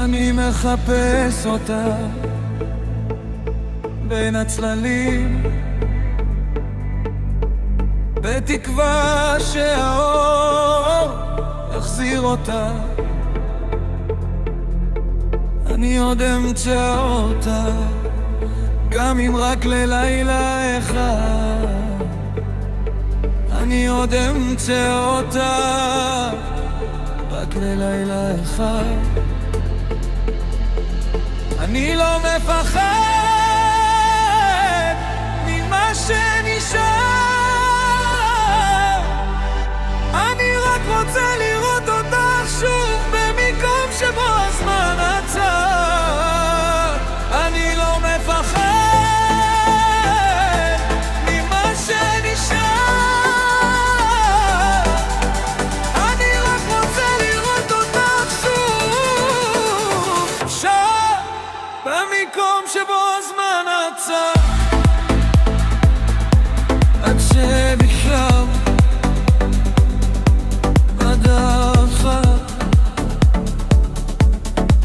אני מחפש אותה בין הצללים, בתקווה שהאור יחזיר אותה. אני עוד אמצא אותה, גם אם רק ללילה אחד. אני עוד אמצא אותה, רק ללילה אחד. אני לא מפחד ממה שנשאר, אני רק רוצה לראות אותך שוב במקום שבו הזמן עצר. אני לא מפחד ממה שנשאר, אני רק רוצה לראות אותך שוב שם במקום שבו הזמן עצר. עד שבכלל בדרך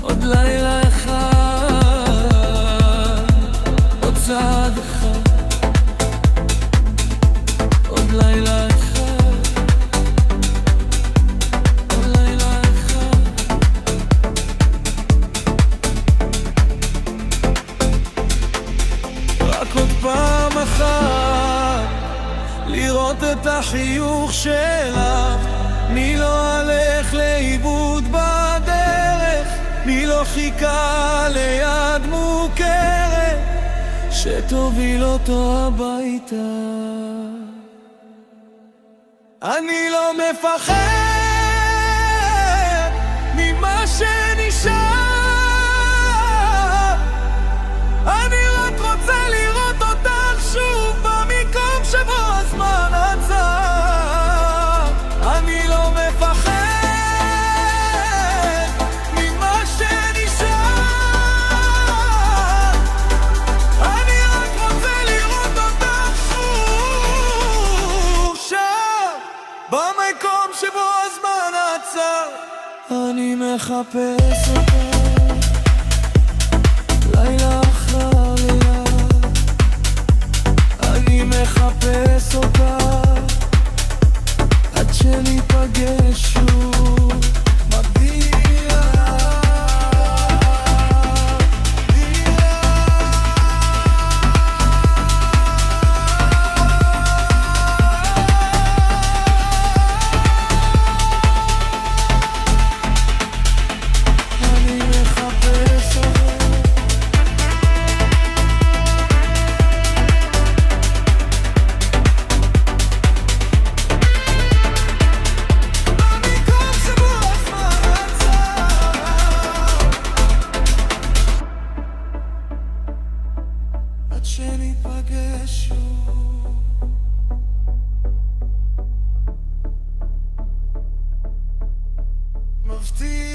עוד לילה אחד, עוד צעד אחד, עוד לילה אחד, עוד לילה אחד. רק עוד פעם אחת לראות את החיוך שלך. מי לא הלך לאיבוד בדרך, מי לא חיכה ליד מוכרת שתוביל אותו הביתה. אני לא מפחד ממה שנשאר, אני רק רוצה לראות אותך שוב במקום שבו הזמן עצר. אני לא מפחד ממה שנשאר, אני רק רוצה לראות אותך שוב שם במקום שבו הזמן עצר. אני מחפש אותך לילה אחר לילה, אני מחפש אותך עד שניפגש שוב. מביע אני מחפש אותך, במקום שבו הזמן עצר. עד שניפגש שוב. מבטיח